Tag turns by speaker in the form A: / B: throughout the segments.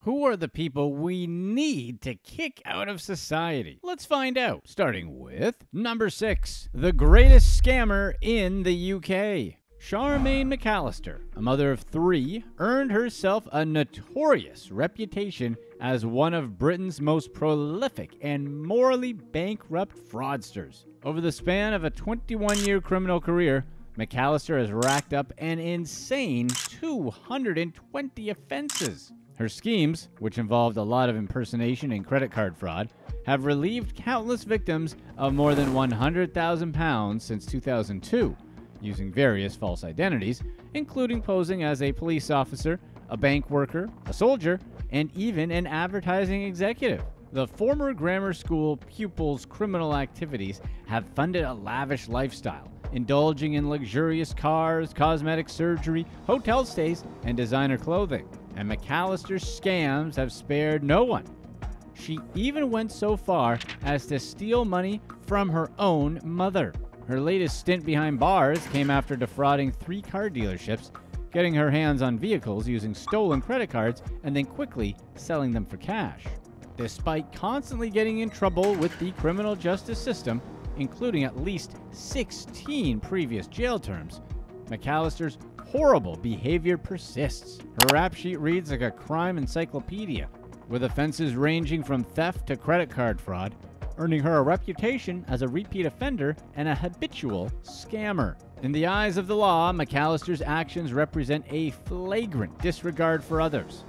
A: Who are the people we need to kick out of society? Let's find out, starting with number 6, the greatest scammer in the UK. Charmaine McAllister, a mother of 3, earned herself a notorious reputation as one of Britain's most prolific and morally bankrupt fraudsters. Over the span of a 21-year criminal career, McAllister has racked up an insane 220 offenses. Her schemes, which involved a lot of impersonation and credit card fraud, have relieved countless victims of more than £100,000 since 2002, using various false identities, including posing as a police officer, a bank worker, a soldier, and even an advertising executive. The former grammar school pupils' criminal activities have funded a lavish lifestyle, indulging in luxurious cars, cosmetic surgery, hotel stays, and designer clothing. And McAllister's scams have spared no one. She even went so far as to steal money from her own mother. Her latest stint behind bars came after defrauding 3 car dealerships, getting her hands on vehicles using stolen credit cards, and then quickly selling them for cash. Despite constantly getting in trouble with the criminal justice system, including at least 16 previous jail terms, McAllister's horrible behavior persists. Her rap sheet reads like a crime encyclopedia, with offenses ranging from theft to credit card fraud, earning her a reputation as a repeat offender and a habitual scammer. In the eyes of the law, McAllister's actions represent a flagrant disregard for others.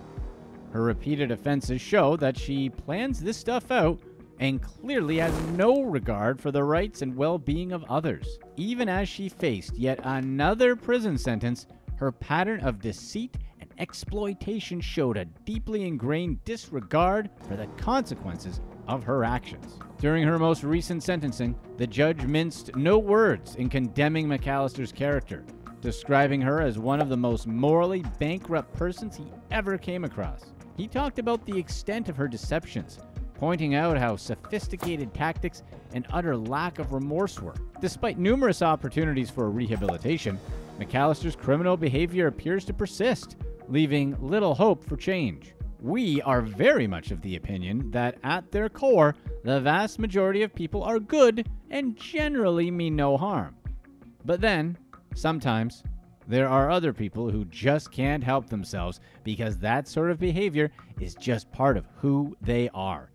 A: Her repeated offenses show that she plans this stuff out and clearly has no regard for the rights and well-being of others. Even as she faced yet another prison sentence, her pattern of deceit and exploitation showed a deeply ingrained disregard for the consequences of her actions. During her most recent sentencing, the judge minced no words in condemning McAllister's character, describing her as one of the most morally bankrupt persons he ever came across. He talked about the extent of her deceptions, pointing out how sophisticated tactics and utter lack of remorse were. Despite numerous opportunities for rehabilitation, McAllister's criminal behavior appears to persist, leaving little hope for change. We are very much of the opinion that at their core, the vast majority of people are good and generally mean no harm. But then, sometimes, there are other people who just can't help themselves because that sort of behavior is just part of who they are.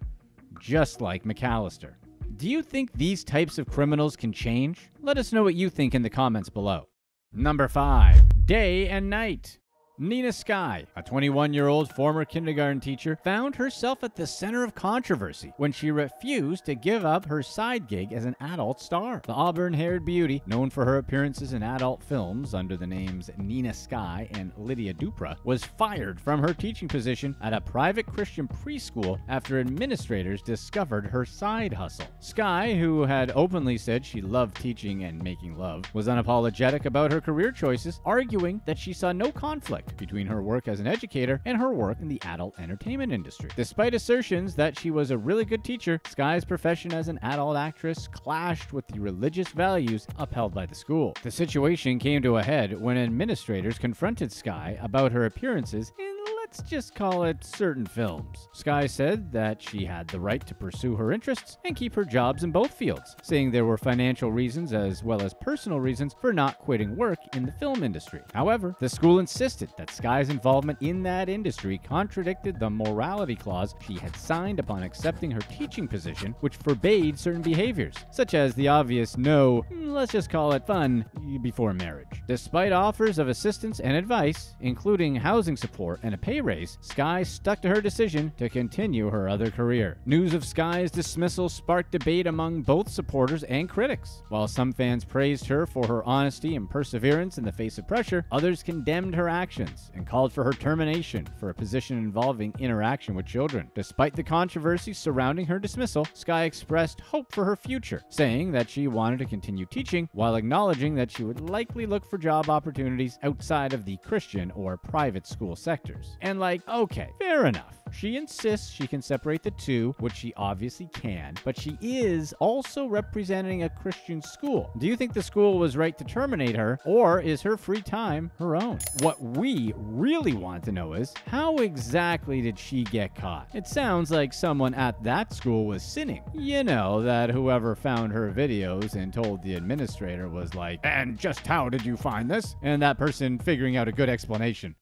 A: Just like McAllister. Do you think these types of criminals can change? Let us know what you think in the comments below. Number 5. Day and night. Nina Skye, a 21-year-old former kindergarten teacher, found herself at the center of controversy when she refused to give up her side gig as an adult star. The auburn-haired beauty, known for her appearances in adult films under the names Nina Skye and Lydia Dupra, was fired from her teaching position at a private Christian preschool after administrators discovered her side hustle. Skye, who had openly said she loved teaching and making love, was unapologetic about her career choices, arguing that she saw no conflict between her work as an educator and her work in the adult entertainment industry. Despite assertions that she was a really good teacher, Skye's profession as an adult actress clashed with the religious values upheld by the school. The situation came to a head when administrators confronted Skye about her appearances in, let's just call it, certain films. Skye said that she had the right to pursue her interests and keep her jobs in both fields, saying there were financial reasons as well as personal reasons for not quitting work in the film industry. However, the school insisted that Skye's involvement in that industry contradicted the morality clause she had signed upon accepting her teaching position, which forbade certain behaviors, such as the obvious no, let's just call it fun, before marriage. Despite offers of assistance and advice, including housing support and a pay raise, Skye stuck to her decision to continue her other career. News of Skye's dismissal sparked debate among both supporters and critics. While some fans praised her for her honesty and perseverance in the face of pressure, others condemned her actions and called for her termination for a position involving interaction with children. Despite the controversy surrounding her dismissal, Skye expressed hope for her future, saying that she wanted to continue teaching while acknowledging that she would likely look for job opportunities outside of the Christian or private school sectors. And like, okay, fair enough. She insists she can separate the two, which she obviously can, but she is also representing a Christian school. Do you think the school was right to terminate her, or is her free time her own? What we really want to know is, how exactly did she get caught? It sounds like someone at that school was sinning. You know, that whoever found her videos and told the administrator was like, "And just how did you find this?" And that person figuring out a good explanation.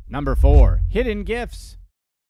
A: Number 4, hidden gifts.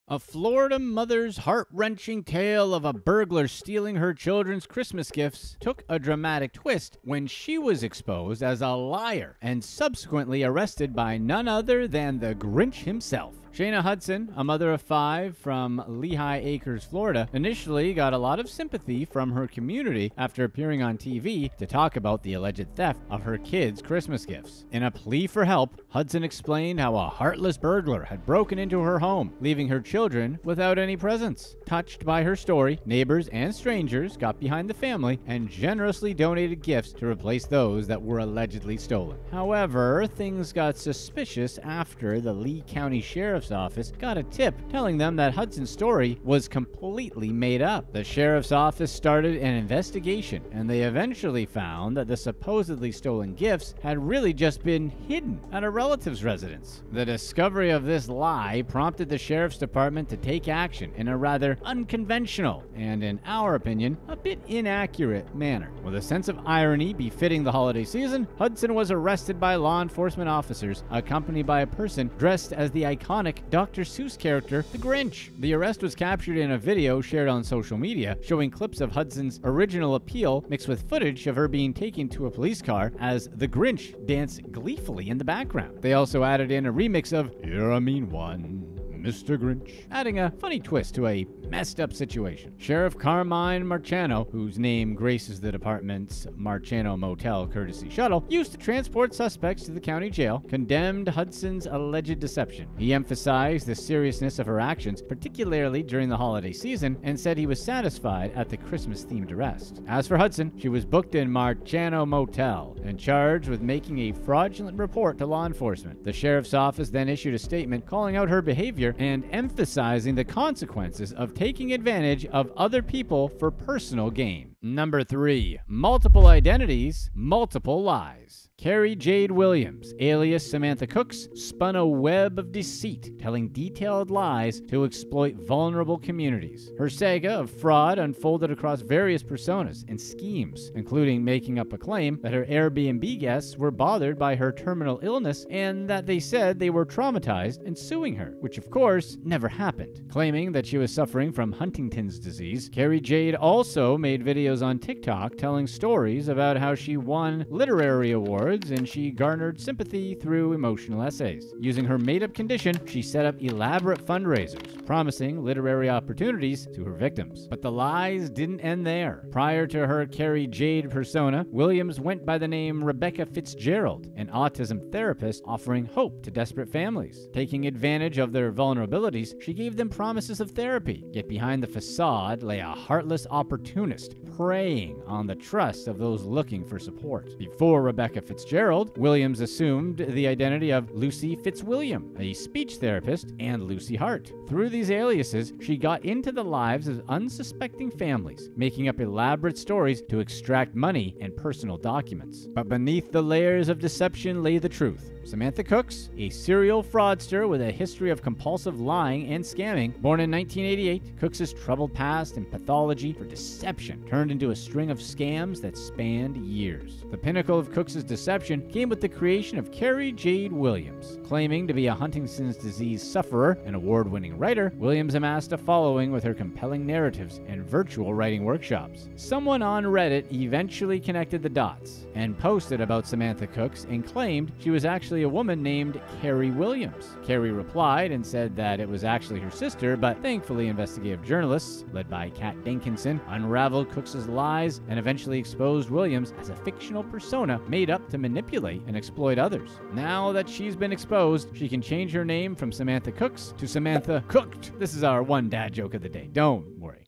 A: A Florida mother's heart-wrenching tale of a burglar stealing her children's Christmas gifts took a dramatic twist when she was exposed as a liar and subsequently arrested by none other than the Grinch himself. Shayna Hudson, a mother of 5 from Lehigh Acres, Florida, initially got a lot of sympathy from her community after appearing on TV to talk about the alleged theft of her kids' Christmas gifts. In a plea for help, Hudson explained how a heartless burglar had broken into her home, leaving her children without any presents. Touched by her story, neighbors and strangers got behind the family and generously donated gifts to replace those that were allegedly stolen. However, things got suspicious after the Lee County Sheriff's Office got a tip telling them that Hudson's story was completely made up. The Sheriff's Office started an investigation, and they eventually found that the supposedly stolen gifts had really just been hidden at a relative's residence. The discovery of this lie prompted the Sheriff's Department to take action in a rather unconventional and, in our opinion, a bit inaccurate manner. With a sense of irony befitting the holiday season, Hudson was arrested by law enforcement officers, accompanied by a person dressed as the iconic Dr. Seuss character, the Grinch. The arrest was captured in a video shared on social media, showing clips of Hudson's original appeal mixed with footage of her being taken to a police car as the Grinch danced gleefully in the background. They also added in a remix of "You're a Mean One, Mr. Grinch," adding a funny twist to a messed up situation. Sheriff Carmine Marciano, whose name graces the department's Marciano Motel courtesy shuttle, used to transport suspects to the county jail, condemned Hudson's alleged deception. He emphasized the seriousness of her actions, particularly during the holiday season, and said he was satisfied at the Christmas-themed arrest. As for Hudson, she was booked in Marciano Motel and charged with making a fraudulent report to law enforcement. The sheriff's office then issued a statement calling out her behavior and emphasizing the consequences of taking advantage of other people for personal gain. Number 3, multiple identities, multiple lies. Carrie Jade Williams, alias Samantha Cooks, spun a web of deceit, telling detailed lies to exploit vulnerable communities. Her saga of fraud unfolded across various personas and schemes, including making up a claim that her Airbnb guests were bothered by her terminal illness and that they said they were traumatized and suing her, which of course never happened. Claiming that she was suffering from Huntington's disease, Carrie Jade also made videos on TikTok telling stories about how she won literary awards and she garnered sympathy through emotional essays. Using her made-up condition, she set up elaborate fundraisers, promising literary opportunities to her victims. But the lies didn't end there. Prior to her Carrie Jade persona, Williams went by the name Rebecca Fitzgerald, an autism therapist offering hope to desperate families. Taking advantage of their vulnerabilities, she gave them promises of therapy, yet behind the facade lay a heartless opportunist preying on the trust of those looking for support. Before Rebecca Fitzgerald, Williams assumed the identity of Lucy Fitzwilliam, a speech therapist, and Lucy Hart. Through these aliases, she got into the lives of unsuspecting families, making up elaborate stories to extract money and personal documents. But beneath the layers of deception lay the truth. Samantha Cooks, a serial fraudster with a history of compulsive lying and scamming, born in 1988, Cooks' troubled past and pathology for deception turned into a string of scams that spanned years. The pinnacle of Cooks' deception came with the creation of Carrie Jade Williams. Claiming to be a Huntington's disease sufferer and award-winning writer, Williams amassed a following with her compelling narratives and virtual writing workshops. Someone on Reddit eventually connected the dots and posted about Samantha Cooks and claimed she was actually a woman named Carrie Williams. Carrie replied and said that it was actually her sister, but thankfully investigative journalists, led by Kat Dinkinson, unraveled Cooks' lies and eventually exposed Williams as a fictional persona made up to manipulate and exploit others. Now that she's been exposed, she can change her name from Samantha Cooks to Samantha Cooked. This is our one dad joke of the day. Don't worry.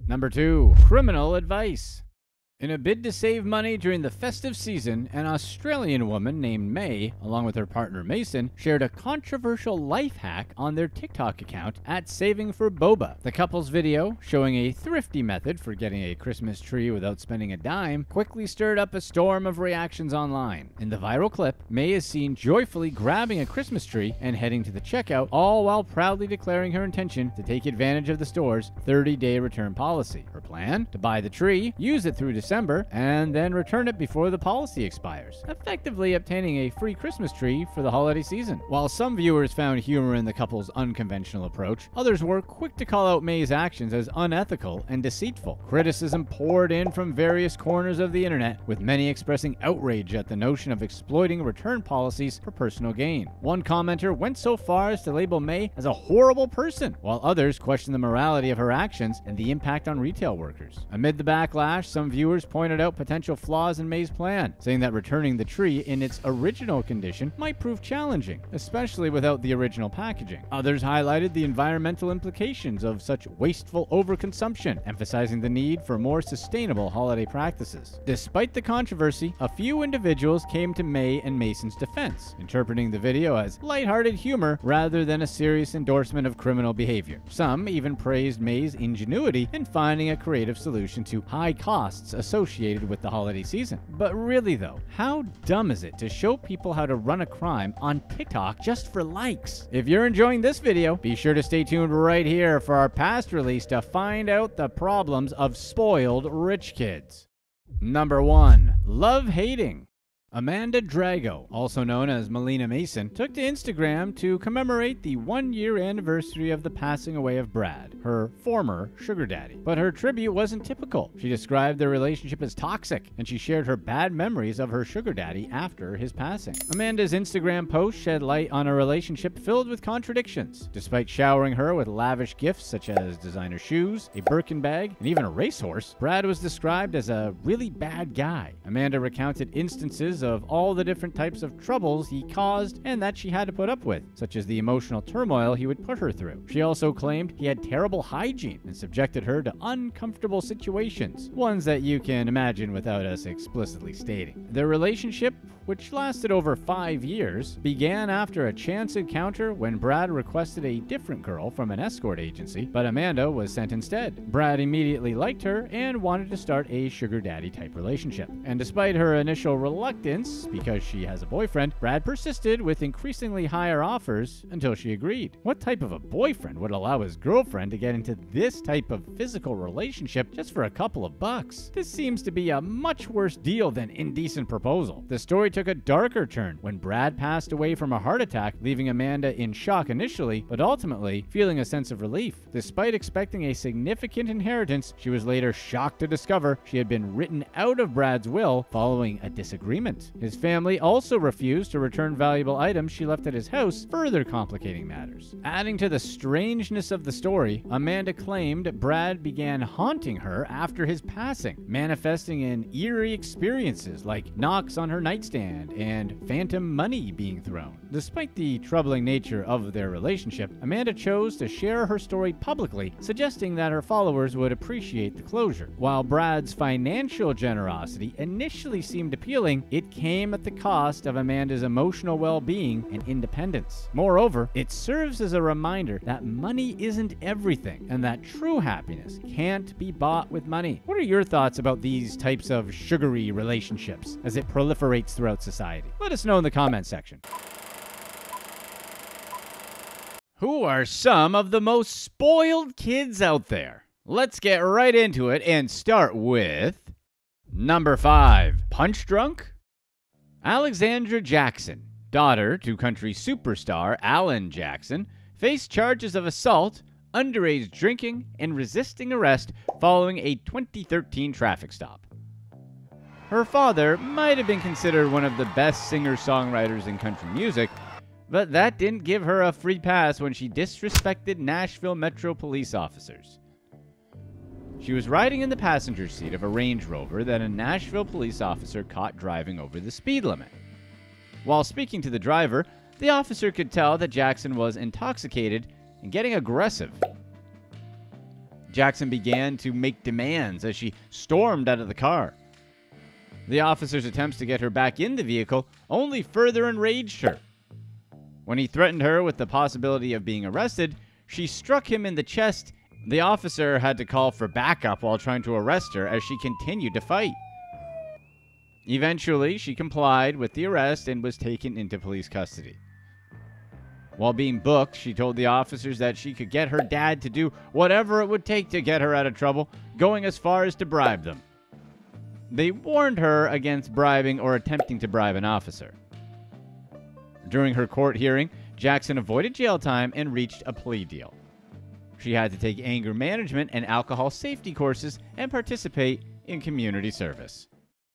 A: Number 2, criminal advice. In a bid to save money during the festive season, an Australian woman named May, along with her partner Mason, shared a controversial life hack on their TikTok account at Saving for Boba. The couple's video, showing a thrifty method for getting a Christmas tree without spending a dime, quickly stirred up a storm of reactions online. In the viral clip, May is seen joyfully grabbing a Christmas tree and heading to the checkout, all while proudly declaring her intention to take advantage of the store's 30-day return policy. Her plan? To buy the tree, use it through December, and then return it before the policy expires, effectively obtaining a free Christmas tree for the holiday season. While some viewers found humor in the couple's unconventional approach, others were quick to call out May's actions as unethical and deceitful. Criticism poured in from various corners of the internet, with many expressing outrage at the notion of exploiting return policies for personal gain. One commenter went so far as to label May as a horrible person, while others questioned the morality of her actions and the impact on retail workers. Amid the backlash, some viewers pointed out potential flaws in May's plan, saying that returning the tree in its original condition might prove challenging, especially without the original packaging. Others highlighted the environmental implications of such wasteful overconsumption, emphasizing the need for more sustainable holiday practices. Despite the controversy, a few individuals came to May and Mason's defense, interpreting the video as lighthearted humor rather than a serious endorsement of criminal behavior. Some even praised May's ingenuity in finding a creative solution to high costs associated with the holiday season. But really though, how dumb is it to show people how to run a crime on TikTok just for likes? If you're enjoying this video, be sure to stay tuned right here for our past release to find out the problems of spoiled rich kids. Number 1. Love hating. Amanda Drago, also known as Melina Mason, took to Instagram to commemorate the 1-year anniversary of the passing away of Brad, her former sugar daddy. But her tribute wasn't typical. She described their relationship as toxic, and she shared her bad memories of her sugar daddy after his passing. Amanda's Instagram post shed light on a relationship filled with contradictions. Despite showering her with lavish gifts such as designer shoes, a Birkin bag, and even a racehorse, Brad was described as a really bad guy. Amanda recounted instances of all the different types of troubles he caused and that she had to put up with, such as the emotional turmoil he would put her through. She also claimed he had terrible hygiene and subjected her to uncomfortable situations, ones that you can imagine without us explicitly stating. Their relationship, which lasted over 5 years, began after a chance encounter when Brad requested a different girl from an escort agency, but Amanda was sent instead. Brad immediately liked her and wanted to start a sugar daddy type relationship. And despite her initial reluctance, because she has a boyfriend, Brad persisted with increasingly higher offers until she agreed. What type of a boyfriend would allow his girlfriend to get into this type of physical relationship just for a couple of bucks? This seems to be a much worse deal than indecent proposal. The story took a darker turn when Brad passed away from a heart attack, leaving Amanda in shock initially, but ultimately feeling a sense of relief. Despite expecting a significant inheritance, she was later shocked to discover she had been written out of Brad's will following a disagreement. His family also refused to return valuable items she left at his house, further complicating matters. Adding to the strangeness of the story, Amanda claimed Brad began haunting her after his passing, manifesting in eerie experiences like knocks on her nightstand and phantom money being thrown. Despite the troubling nature of their relationship, Amanda chose to share her story publicly, suggesting that her followers would appreciate the closure. While Brad's financial generosity initially seemed appealing, it came at the cost of Amanda's emotional well-being and independence. Moreover, it serves as a reminder that money isn't everything and that true happiness can't be bought with money. What are your thoughts about these types of sugary relationships as it proliferates throughout society? Let us know in the comment section. Who are some of the most spoiled kids out there? Let's get right into it and start with number 5. Punch drunk? Alexandra Jackson, daughter to country superstar Alan Jackson, faced charges of assault, underage drinking, and resisting arrest following a 2013 traffic stop. Her father might have been considered one of the best singer-songwriters in country music, but that didn't give her a free pass when she disrespected Nashville Metro police officers. She was riding in the passenger seat of a Range Rover that a Nashville police officer caught driving over the speed limit. While speaking to the driver, the officer could tell that Jackson was intoxicated and getting aggressive. Jackson began to make demands as she stormed out of the car. The officer's attempts to get her back in the vehicle only further enraged her. When he threatened her with the possibility of being arrested, she struck him in the chest. The officer had to call for backup while trying to arrest her as she continued to fight. Eventually, she complied with the arrest and was taken into police custody. While being booked, she told the officers that she could get her dad to do whatever it would take to get her out of trouble, going as far as to bribe them. They warned her against bribing or attempting to bribe an officer. During her court hearing, Jackson avoided jail time and reached a plea deal. She had to take anger management and alcohol safety courses and participate in community service.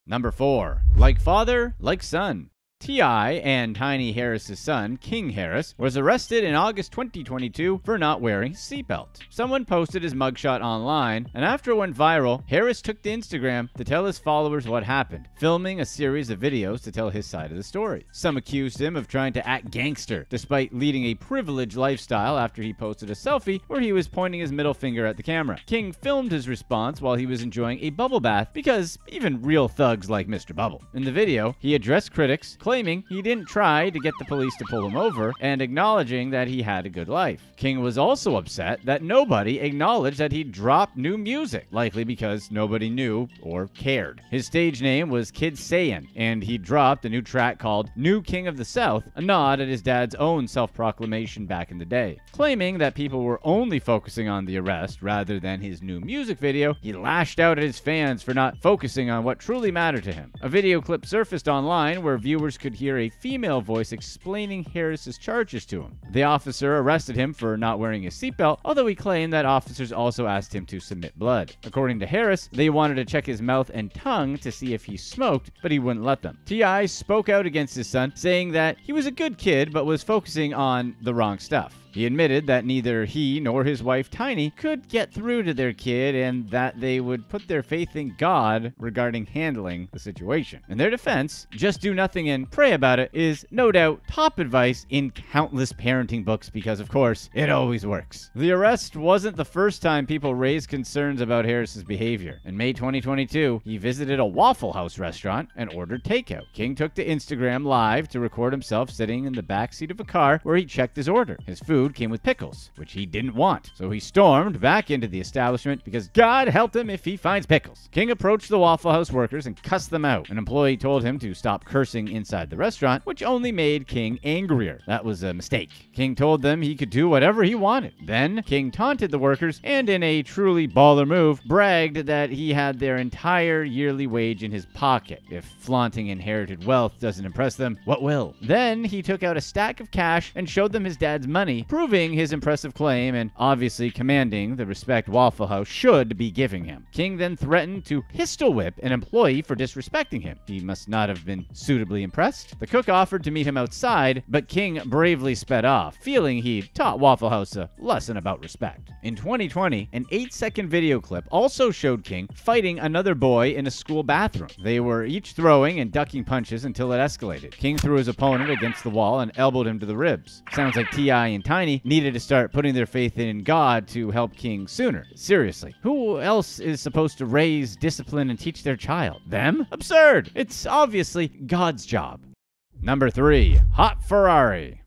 A: Number 4. Like father, like son. T.I. and Tiny Harris's son, King Harris, was arrested in August 2022 for not wearing his seatbelt. Someone posted his mugshot online, and after it went viral, Harris took to Instagram to tell his followers what happened, filming a series of videos to tell his side of the story. Some accused him of trying to act gangster, despite leading a privileged lifestyle after he posted a selfie where he was pointing his middle finger at the camera. King filmed his response while he was enjoying a bubble bath because even real thugs like Mr. Bubble. In the video, he addressed critics, claiming he didn't try to get the police to pull him over and acknowledging that he had a good life. King was also upset that nobody acknowledged that he dropped new music, likely because nobody knew or cared. His stage name was Kid Sayin, and he dropped a new track called New King of the South, a nod at his dad's own self-proclamation back in the day. Claiming that people were only focusing on the arrest rather than his new music video, he lashed out at his fans for not focusing on what truly mattered to him. A video clip surfaced online where viewers could hear a female voice explaining Harris's charges to him. The officer arrested him for not wearing his seatbelt, although he claimed that officers also asked him to submit blood. According to Harris, they wanted to check his mouth and tongue to see if he smoked, but he wouldn't let them. T.I. spoke out against his son, saying that he was a good kid but was focusing on the wrong stuff. He admitted that neither he nor his wife Tiny could get through to their kid and that they would put their faith in God regarding handling the situation. In their defense, just do nothing and pray about it is no doubt top advice in countless parenting books because, of course, it always works. The arrest wasn't the first time people raised concerns about Harris's behavior. In May 2022, he visited a Waffle House restaurant and ordered takeout. King took to Instagram Live to record himself sitting in the backseat of a car where he checked his order. His food came with pickles, which he didn't want, so he stormed back into the establishment because God help him if he finds pickles. King approached the Waffle House workers and cussed them out. An employee told him to stop cursing inside the restaurant, which only made King angrier. That was a mistake. King told them he could do whatever he wanted. Then, King taunted the workers and, in a truly baller move, bragged that he had their entire yearly wage in his pocket. If flaunting inherited wealth doesn't impress them, what will? Then, he took out a stack of cash and showed them his dad's money, proving his impressive claim and obviously commanding the respect Waffle House should be giving him. King then threatened to pistol whip an employee for disrespecting him. He must not have been suitably impressed. The cook offered to meet him outside, but King bravely sped off, feeling he'd taught Waffle House a lesson about respect. In 2020, an 8-second video clip also showed King fighting another boy in a school bathroom. They were each throwing and ducking punches until it escalated. King threw his opponent against the wall and elbowed him to the ribs. Sounds like T.I. and Tiny needed to start putting their faith in God to help King sooner. Seriously, who else is supposed to raise, discipline, and teach their child? Them? Absurd! It's obviously God's job. Number 3. Hot Ferrari.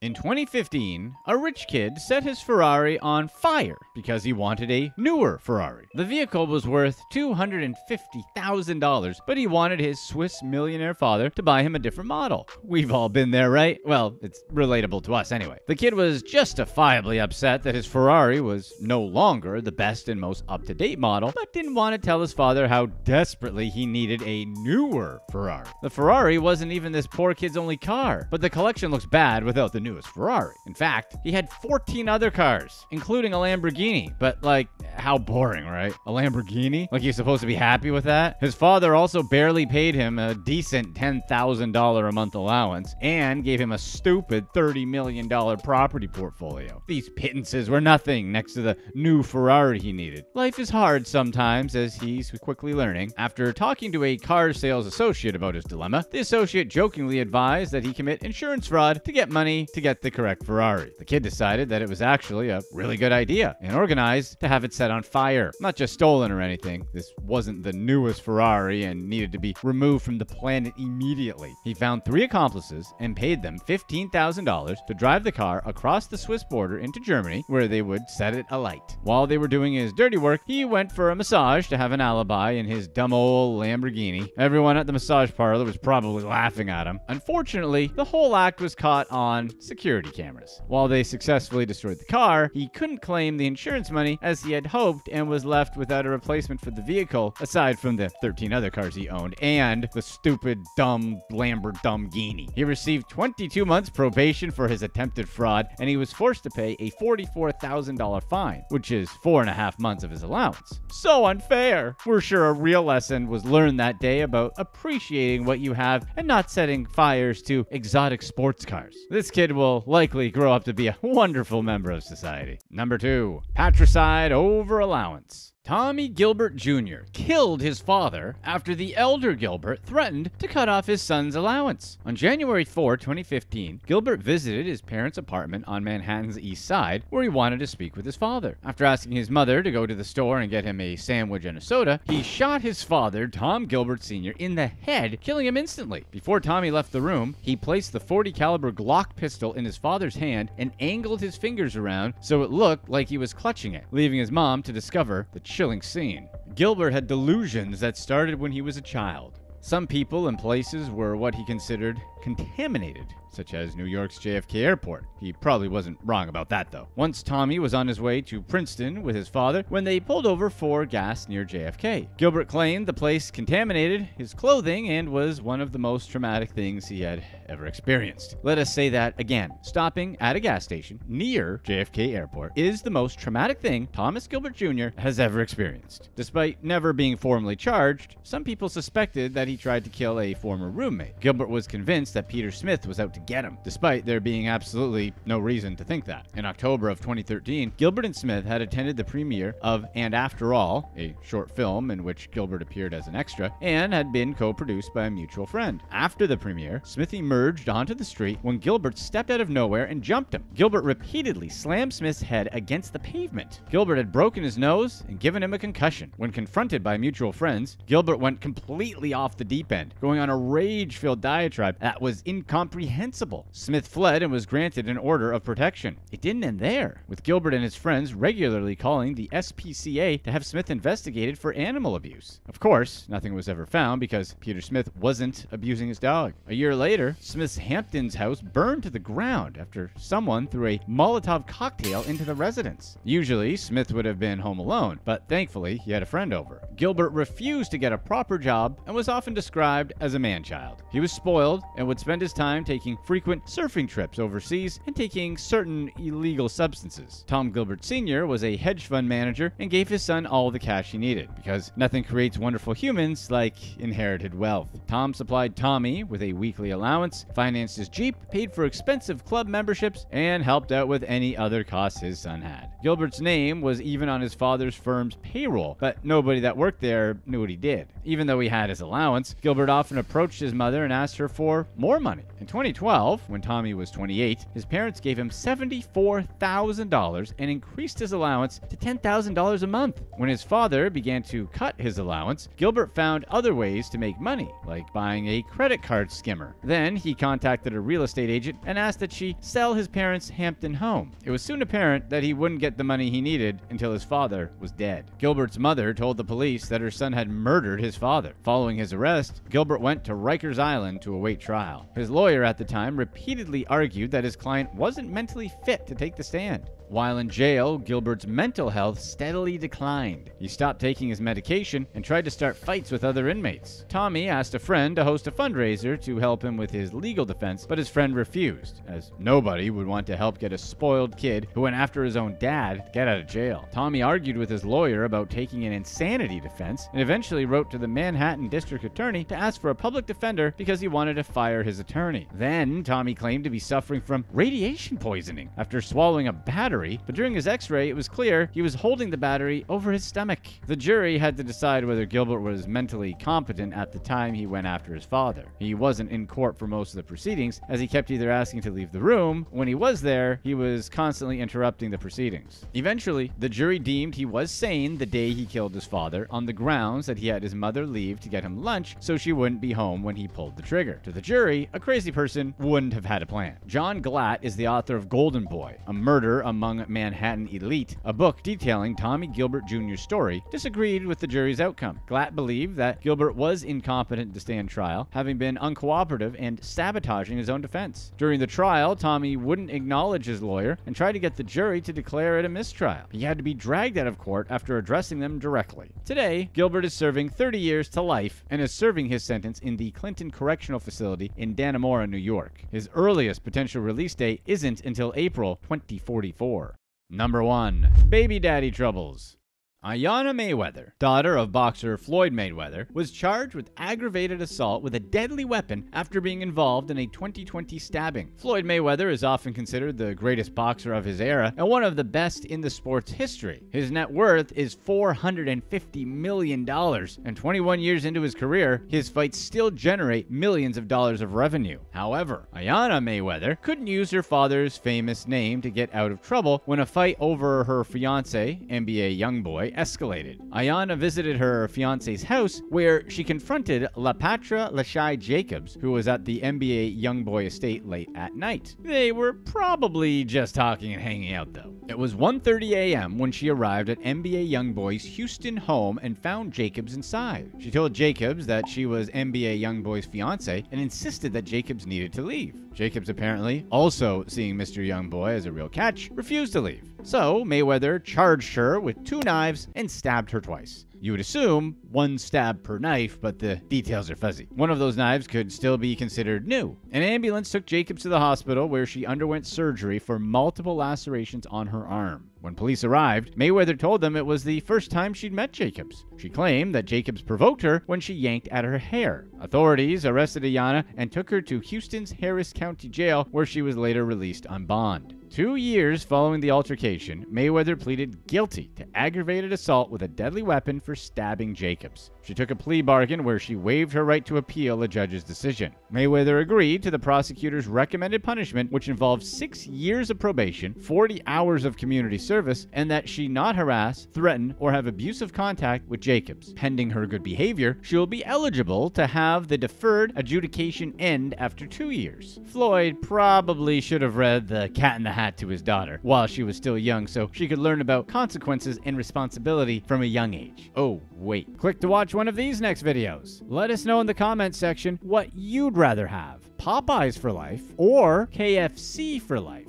A: In 2015, a rich kid set his Ferrari on fire because he wanted a newer Ferrari. The vehicle was worth $250,000, but he wanted his Swiss millionaire father to buy him a different model. We've all been there, right? Well, it's relatable to us anyway. The kid was justifiably upset that his Ferrari was no longer the best and most up-to-date model, but didn't want to tell his father how desperately he needed a newer Ferrari. The Ferrari wasn't even this poor kid's only car, but the collection looks bad without the newest Ferrari. In fact, he had 14 other cars, including a Lamborghini. But like, how boring, right? A Lamborghini? Like he's supposed to be happy with that? His father also barely paid him a decent $10,000 a month allowance and gave him a stupid $30 million property portfolio. These pittances were nothing next to the new Ferrari he needed. Life is hard sometimes, as he's quickly learning. After talking to a car sales associate about his dilemma, the associate jokingly advised that he commit insurance fraud to get money to get the correct Ferrari. The kid decided that it was actually a really good idea and organized to have it set set on fire. Not just stolen or anything. This wasn't the newest Ferrari and needed to be removed from the planet immediately. He found 3 accomplices and paid them $15,000 to drive the car across the Swiss border into Germany, where they would set it alight. While they were doing his dirty work, he went for a massage to have an alibi in his dumb old Lamborghini. Everyone at the massage parlor was probably laughing at him. Unfortunately, the whole act was caught on security cameras. While they successfully destroyed the car, he couldn't claim the insurance money as he had hoped and was left without a replacement for the vehicle, aside from the 13 other cars he owned and the stupid, dumb Lamborghini. He received 22 months probation for his attempted fraud, and he was forced to pay a $44,000 fine, which is 4.5 months of his allowance. So unfair! We're sure a real lesson was learned that day about appreciating what you have and not setting fires to exotic sports cars. This kid will likely grow up to be a wonderful member of society. Number 2, patricide over allowance. Tommy Gilbert Jr. killed his father after the elder Gilbert threatened to cut off his son's allowance. On January 4, 2015, Gilbert visited his parents' apartment on Manhattan's East Side, where he wanted to speak with his father. After asking his mother to go to the store and get him a sandwich and a soda, he shot his father, Tom Gilbert Sr., in the head, killing him instantly. Before Tommy left the room, he placed the .40 caliber Glock pistol in his father's hand and angled his fingers around so it looked like he was clutching it, leaving his mom to discover the chilling scene. Gilbert had delusions that started when he was a child. Some people and places were what he considered contaminated, such as New York's JFK Airport. He probably wasn't wrong about that, though. Once Tommy was on his way to Princeton with his father when they pulled over for gas near JFK. Gilbert claimed the place contaminated his clothing and was one of the most traumatic things he had ever experienced. Let us say that again. Stopping at a gas station near JFK Airport is the most traumatic thing Thomas Gilbert Jr. has ever experienced. Despite never being formally charged, some people suspected that he tried to kill a former roommate. Gilbert was convinced that Peter Smith was out to get him, despite there being absolutely no reason to think that. In October of 2013, Gilbert and Smith had attended the premiere of And After All, a short film in which Gilbert appeared as an extra, and had been co-produced by a mutual friend. After the premiere, Smith emerged onto the street when Gilbert stepped out of nowhere and jumped him. Gilbert repeatedly slammed Smith's head against the pavement. Gilbert had broken his nose and given him a concussion. When confronted by mutual friends, Gilbert went completely off the deep end, going on a rage-filled diatribe that was incomprehensible. Smith fled and was granted an order of protection. It didn't end there, with Gilbert and his friends regularly calling the SPCA to have Smith investigated for animal abuse. Of course, nothing was ever found because Peter Smith wasn't abusing his dog. A year later, Smith's Hamptons house burned to the ground after someone threw a Molotov cocktail into the residence. Usually, Smith would have been home alone, but thankfully, he had a friend over. Gilbert refused to get a proper job and was often described as a man-child. He was spoiled and would spend his time taking frequent surfing trips overseas and taking certain illegal substances. Tom Gilbert Sr. was a hedge fund manager and gave his son all the cash he needed, because nothing creates wonderful humans like inherited wealth. Tom supplied Tommy with a weekly allowance, financed his Jeep, paid for expensive club memberships, and helped out with any other costs his son had. Gilbert's name was even on his father's firm's payroll, but nobody that worked there knew what he did. Even though he had his allowance, Gilbert often approached his mother and asked her for more money. In 2012, when Tommy was 28, his parents gave him $74,000 and increased his allowance to $10,000 a month. When his father began to cut his allowance, Gilbert found other ways to make money, like buying a credit card skimmer. Then he contacted a real estate agent and asked that she sell his parents' Hampton home. It was soon apparent that he wouldn't get the money he needed until his father was dead. Gilbert's mother told the police that her son had murdered his father. Following his arrest, Gilbert went to Rikers Island to await trial. His lawyer at the time repeatedly argued that his client wasn't mentally fit to take the stand. While in jail, Gilbert's mental health steadily declined. He stopped taking his medication and tried to start fights with other inmates. Tommy asked a friend to host a fundraiser to help him with his legal defense, but his friend refused, as nobody would want to help get a spoiled kid who went after his own dad get out of jail. Tommy argued with his lawyer about taking an insanity defense and eventually wrote to the Manhattan District Attorney to ask for a public defender because he wanted to fire his attorney. Then, Tommy claimed to be suffering from radiation poisoning after swallowing a battery battery, but during his x-ray, it was clear he was holding the battery over his stomach. The jury had to decide whether Gilbert was mentally competent at the time he went after his father. He wasn't in court for most of the proceedings, as he kept either asking to leave the room. When he was there, he was constantly interrupting the proceedings. Eventually, the jury deemed he was sane the day he killed his father on the grounds that he had his mother leave to get him lunch so she wouldn't be home when he pulled the trigger. To the jury, a crazy person wouldn't have had a plan. John Glatt is the author of Golden Boy, A Murder Among Manhattan Elite, a book detailing Tommy Gilbert Jr.'s story, disagreed with the jury's outcome. Glatt believed that Gilbert was incompetent to stand trial, having been uncooperative and sabotaging his own defense. During the trial, Tommy wouldn't acknowledge his lawyer and tried to get the jury to declare it a mistrial. He had to be dragged out of court after addressing them directly. Today, Gilbert is serving 30 years to life and is serving his sentence in the Clinton Correctional Facility in Dannemora, New York. His earliest potential release date isn't until April 2044. Number 1. Baby daddy troubles. Ayanna Mayweather, daughter of boxer Floyd Mayweather, was charged with aggravated assault with a deadly weapon after being involved in a 2020 stabbing. Floyd Mayweather is often considered the greatest boxer of his era and one of the best in the sport's history. His net worth is $450 million, and 21 years into his career, his fights still generate millions of dollars of revenue. However, Ayanna Mayweather couldn't use her father's famous name to get out of trouble when a fight over her fiancé, NBA YoungBoy, escalated. Ayanna visited her fiance's house where she confronted LaPatra Lashai Jacobs, who was at the NBA YoungBoy estate late at night. They were probably just talking and hanging out though. It was 1:30 a.m. when she arrived at NBA YoungBoy's Houston home and found Jacobs inside. She told Jacobs that she was NBA YoungBoy's fiance and insisted that Jacobs needed to leave. Jacobs, apparently also seeing Mr. YoungBoy as a real catch, refused to leave. So Mayweather charged her with 2 knives and stabbed her twice. You would assume 1 stab per knife, but the details are fuzzy. One of those knives could still be considered new. An ambulance took Jacobs to the hospital where she underwent surgery for multiple lacerations on her arm. When police arrived, Mayweather told them it was the first time she'd met Jacobs. She claimed that Jacobs provoked her when she yanked at her hair. Authorities arrested Ayanna and took her to Houston's Harris County Jail, where she was later released on bond. 2 years following the altercation, Mayweather pleaded guilty to aggravated assault with a deadly weapon for stabbing Jacobs. She took a plea bargain where she waived her right to appeal a judge's decision. Mayweather agreed to the prosecutor's recommended punishment, which involved 6 years of probation, 40 hours of community service, and that she not harass, threaten, or have abusive contact with Jacobs. Pending her good behavior, she will be eligible to have the deferred adjudication end after 2 years. Floyd probably should have read The Cat in the Hat to his daughter while she was still young so she could learn about consequences and responsibility from a young age. Oh, wait. Click to watch one of these next videos. Let us know in the comments section what you'd rather have, Popeyes for life or KFC for life.